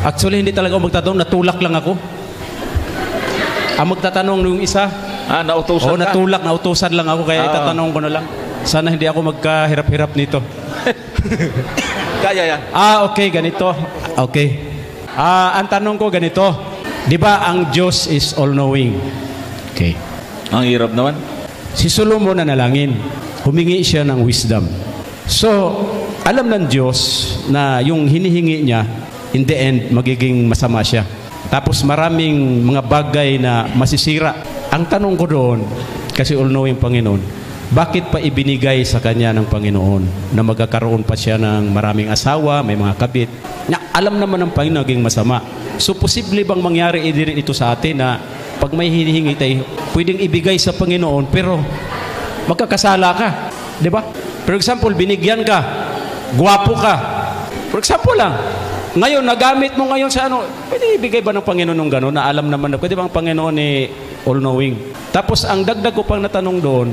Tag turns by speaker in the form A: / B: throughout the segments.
A: Actually, hindi talaga ako magtatanong. Natulak lang ako. Ang magtatanong nung isa.
B: Nautusan ka?
A: Natulak. Nautusan lang ako. Kaya itatanong ko na lang. Sana hindi ako magkahirap-hirap nito.
B: Kaya yan.
A: Okay. Ganito. Okay. Ang tanong ko ganito. Di ba ang Diyos is all-knowing? Okay.
B: Ang hirap naman.
A: Si Solomon na nalangin. Humingi siya ng wisdom. So, alam ng Diyos na yung hinihingi niya, in the end, magiging masama siya. Tapos maraming mga bagay na masisira. Ang tanong ko doon, kasi all-knowing Panginoon, bakit pa ibinigay sa kanya ng Panginoon na magkakaroon pa siya ng maraming asawa, may mga kabit? Na alam naman ng Panginoon naging masama. So, posible bang mangyari din ito sa atin na pag may hinihingi tayo, pwedeng ibigay sa Panginoon, pero magkakasala ka. Di ba? For example, binigyan ka, gwapo ka. For example lang, ngayon, nagamit mo ngayon sa ano, pwede ibigay ba ng Panginoon ng gano'n na alam naman na pwede bang Panginoon all-knowing? Tapos, ang dagdag ko pang natanong doon,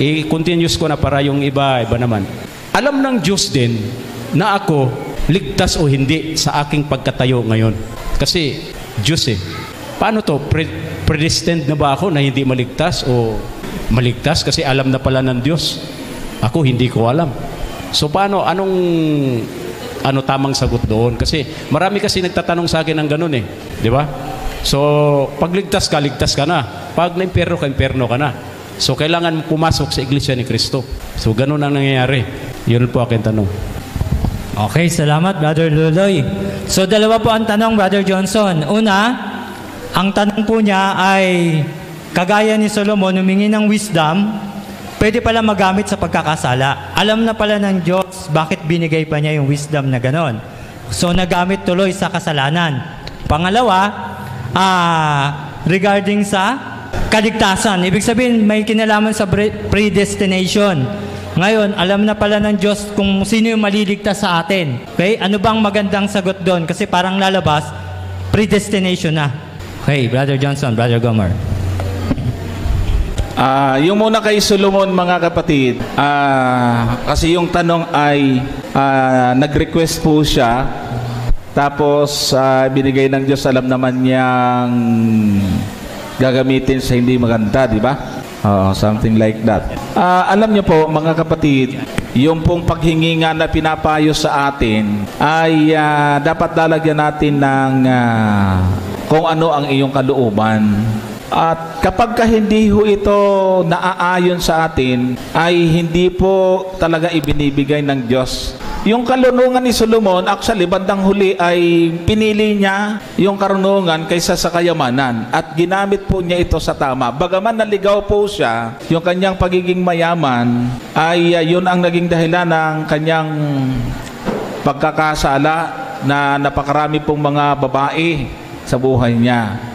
A: i-continuous ko na para yung iba naman. Alam ng Diyos din na ako ligtas o hindi sa aking pagkatayo ngayon. Kasi, Diyos Paano to? Predestined na ba ako na hindi maligtas o maligtas? Kasi alam na pala ng Diyos. Ako, hindi ko alam. So, paano? Ano tamang sagot doon? Kasi marami kasi nagtatanong sa akin ng ganun Di ba? So, pag ligtas ka na. Pag na-impyerno ka na. So, kailangan pumasok sa Iglesia ni Cristo. So, ganun ang nangyayari. Yun po aking tanong.
C: Okay, salamat, Brother Luloy. So, dalawa po ang tanong, Brother Johnson. Una, ang tanong po niya ay, kagaya ni Solomon, humingi ng wisdom, pwede pala magamit sa pagkakasala. Alam na pala ng Diyos bakit binigay pa niya yung wisdom na ganon. So, nagamit tuloy sa kasalanan. Pangalawa, regarding sa kaligtasan. Ibig sabihin, may kinalaman sa predestination. Ngayon, alam na pala ng Diyos kung sino yung maliligtas sa atin. Okay? Ano bang magandang sagot doon? Kasi parang lalabas, predestination na. Okay, Brother Johnson, Brother Gomer.
B: Yung muna kay Solomon, mga kapatid, kasi yung tanong ay nag-request po siya, tapos binigay ng Diyos, alam naman niyang gagamitin sa hindi maganda, di ba? Something like that. Alam niyo po, mga kapatid, yung pong paghingi nga na pinapayo sa atin ay dapat lalagyan natin ng kung ano ang iyong kalooban. At kapag hindi ho ito naaayon sa atin, ay hindi po talaga ibinibigay ng Diyos. Yung karunungan ni Solomon, actually, bandang huli ay pinili niya yung karunungan kaysa sa kayamanan. At ginamit po niya ito sa tama. Bagaman naligaw po siya, yung kanyang pagiging mayaman, ay yun ang naging dahilan ng kanyang pagkakasala na napakarami pong mga babae sa buhay niya.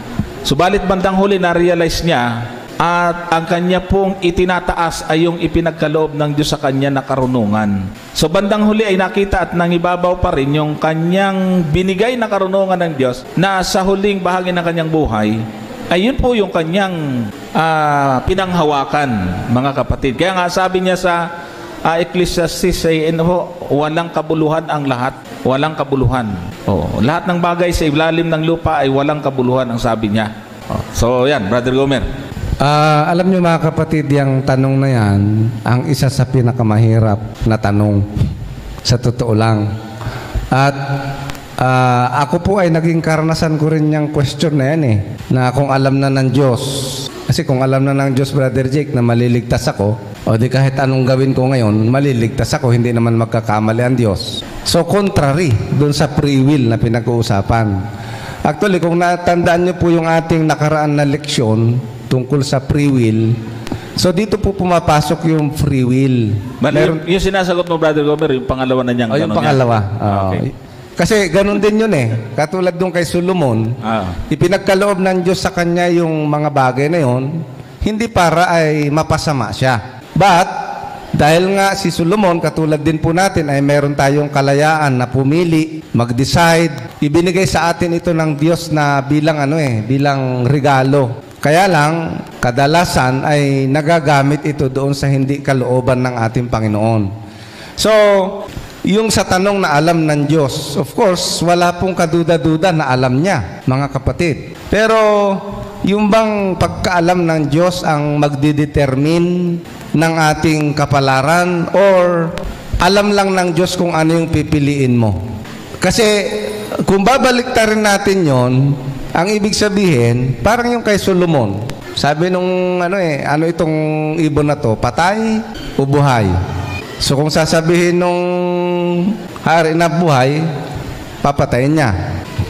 B: Subalit bandang huli na-realize niya at ang kanya pong itinataas ay yung ipinagkaloob ng Diyos sa kanya na karunungan. So bandang huli ay nakita at nangibabaw pa rin yung kanyang binigay na karunungan ng Diyos na sa huling bahagi ng kanyang buhay ay yun po yung kanyang pinanghawakan, mga kapatid. Kaya nga sabi niya sa Ecclesiastes ay walang kabuluhan ang lahat. Walang kabuluhan. Lahat ng bagay sa ilalim ng lupa ay walang kabuluhan ang sabi niya. So yan, Brother Gomer.
D: Alam niyo mga kapatid, yung tanong na yan, ang isa sa pinakamahirap na tanong. Sa totoo lang. At ako po ay naging karanasan ko rin yung question na yan na kung alam na ng Diyos. Kasi kung alam na ng Diyos, Brother Jake, na maliligtas ako, o di kahit anong gawin ko ngayon, maliligtas ako, hindi naman magkakamali ang Diyos. So, contrary dun sa free will na pinag-uusapan. Actually, kung natandaan niyo po yung ating nakaraan na leksyon tungkol sa free will, so dito po pumapasok yung free will.
B: Yung sinasagot mo, Brother Gomer, yung pangalawa na niyang
D: yung pangalawa.
B: Okay.
D: Kasi ganun din yun Katulad dun kay Solomon, ipinagkaloob ng Diyos sa kanya yung mga bagay na yun, hindi para ay mapasama siya. But, dahil nga si Solomon, katulad din po natin, ay meron tayong kalayaan na pumili, mag-decide. Ibinigay sa atin ito ng Diyos na bilang bilang regalo. Kaya lang, kadalasan ay nagagamit ito doon sa hindi kalooban ng ating Panginoon. So, yung sa tanong na alam ng Diyos. Of course, wala pong kaduda-duda na alam niya, mga kapatid. Pero yung bang pagkaalam ng Diyos ang magdidetermine ng ating kapalaran, or alam lang ng Diyos kung ano yung pipiliin mo? Kasi kung babalik rin natin yon, ang ibig sabihin, parang yung kay Solomon. Sabi nung ano itong ibon na to, patay o buhay? So kung sasabihin nung hari na buhay, papatayin niya.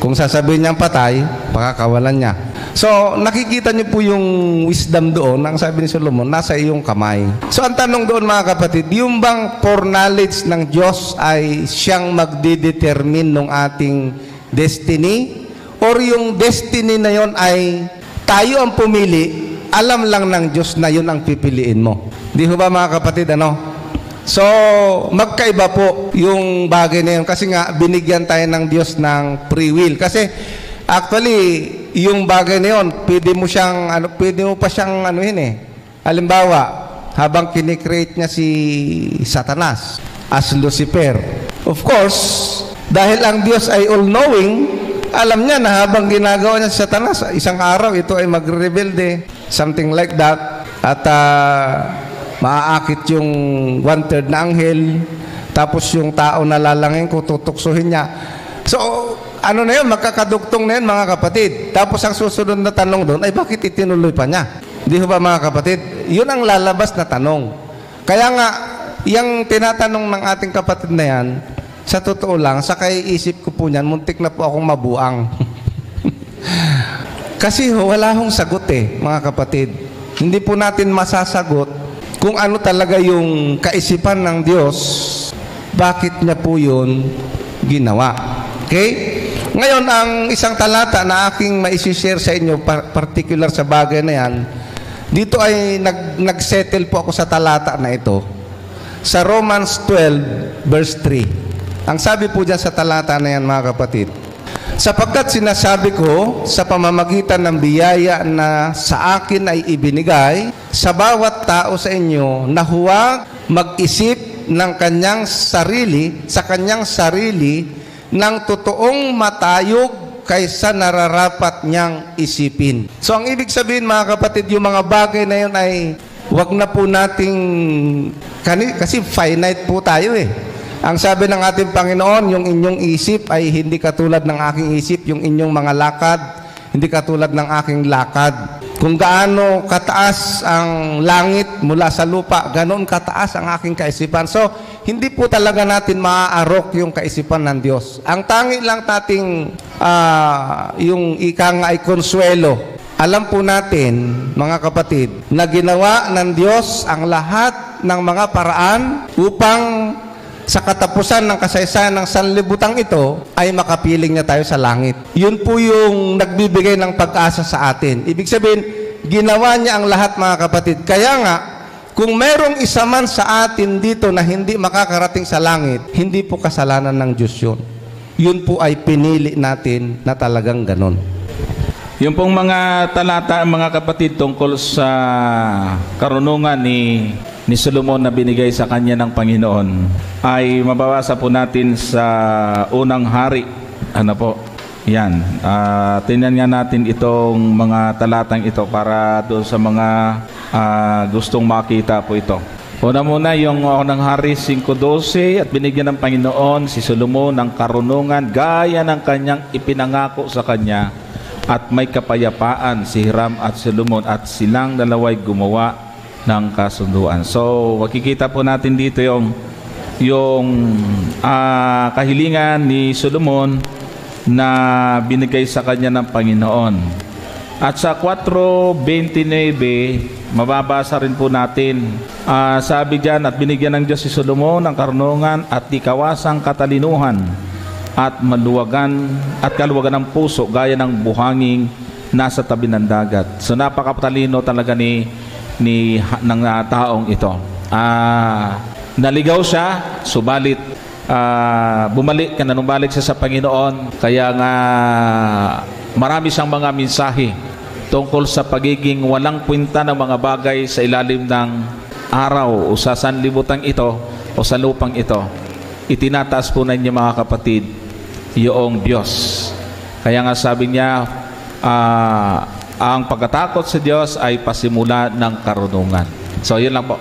D: Kung sasabihin niyang patay, pakakawalan niya. So nakikita niyo po yung wisdom doon. Ang sabi ni Solomon, nasa iyong kamay. So ang tanong doon, mga kapatid, yung bang foreknowledge ng Diyos ay siyang magdidetermine ng ating destiny? Or yung destiny na yon ay tayo ang pumili, alam lang ng Diyos na yun ang pipiliin mo? Di ba, mga kapatid, So, magkaiba po yung bagay na yun. Kasi nga, binigyan tayo ng Diyos ng free will. Kasi, actually, yung bagay na yun, pwede mo pa siyang halimbawa, habang kinikreate niya si Satanas as Lucifer. Of course, dahil ang Diyos ay all-knowing, alam niya na habang ginagawa niya si Satanas, isang araw ito ay magre-rebelde, something like that, at maaakit yung 1/3 na anghel, tapos yung tao na lalangin ko, tutuksuhin niya. So, ano na yun, magkakadugtong na yun, mga kapatid. Tapos ang susunod na tanong doon ay bakit itinuloy pa niya? Di ba, mga kapatid? Yun ang lalabas na tanong. Kaya nga, yung tinatanong ng ating kapatid na yan, sa totoo lang, sa kaiisip ko po niyan, muntik na po akong mabuang. Kasi wala hong sagot mga kapatid. Hindi po natin masasagot kung ano talaga yung kaisipan ng Diyos, bakit niya po yun ginawa. Okay? Ngayon, ang isang talata na aking maisishare sa inyo, particular sa bagay na yan, dito ay nagsettle po ako sa talata na ito. Sa Romans 12, verse 3. Ang sabi po dyan sa talata na yan, mga kapatid, sapagkat sinasabi ko sa pamamagitan ng biyaya na sa akin ay ibinigay sa bawat tao sa inyo na huwag mag-isip ng kanyang sarili, sa kanyang sarili, ng totoong matayog kaysa nararapat niyang isipin. So ang ibig sabihin, mga kapatid, yung mga bagay na yun ay huwag na po nating, kasi finite po tayo Ang sabi ng ating Panginoon, yung inyong isip ay hindi katulad ng aking isip, yung inyong mga lakad, hindi katulad ng aking lakad. Kung gaano kataas ang langit mula sa lupa, ganoon kataas ang aking kaisipan. So, hindi po talaga natin maaarok yung kaisipan ng Diyos. Ang tangi lang nating yung ika nga ay konsuelo. Alam po natin, mga kapatid, na ginawa ng Diyos ang lahat ng mga paraan upang sa katapusan ng kasaysayan ng sanlibutan ito, ay makapiling niya tayo sa langit. Yun po yung nagbibigay ng pag-asa sa atin. Ibig sabihin, ginawa niya ang lahat, mga kapatid. Kaya nga, kung merong isa man sa atin dito na hindi makakarating sa langit, hindi po kasalanan ng Diyos yun. Yun po ay pinili natin na talagang ganon.
B: Yung pong mga talata, mga kapatid, tungkol sa karunungan ni Solomon na binigay sa kanya ng Panginoon ay mababasa po natin sa unang hari. Yan. Tingnan nga natin itong mga talatang ito para doon sa mga gustong makita po ito. Una muna yung unang hari 5:12, at binigyan ng Panginoon si Solomon ng karunungan gaya ng kanyang ipinangako sa kanya, at may kapayapaan si Hiram at Solomon, at silang dalaway gumawa ng kasunduan. So, makikita po natin dito yung kahilingan ni Solomon na binigay sa kanya ng Panginoon. At sa 4:29, mababasa rin po natin, sabi diyan, at binigyan ng Diyos si Solomon ng karunungan at ikawasang katalinuhan at kaluwagan ng puso gaya ng buhanging nasa tabi ng dagat. So napakatalino talaga ng taong ito. Naligaw siya, subalit nanubalik siya sa Panginoon. Kaya nga marami siyang mga mensahe tungkol sa pagiging walang kwenta ng mga bagay sa ilalim ng araw o sa sanlibutan ito o sa lupang ito. itinataas po ninyo mga kapatid yung Diyos. Kaya nga sabi niya, ang pagkatakot sa Diyos ay pasimula ng karunungan. So, yun lang po.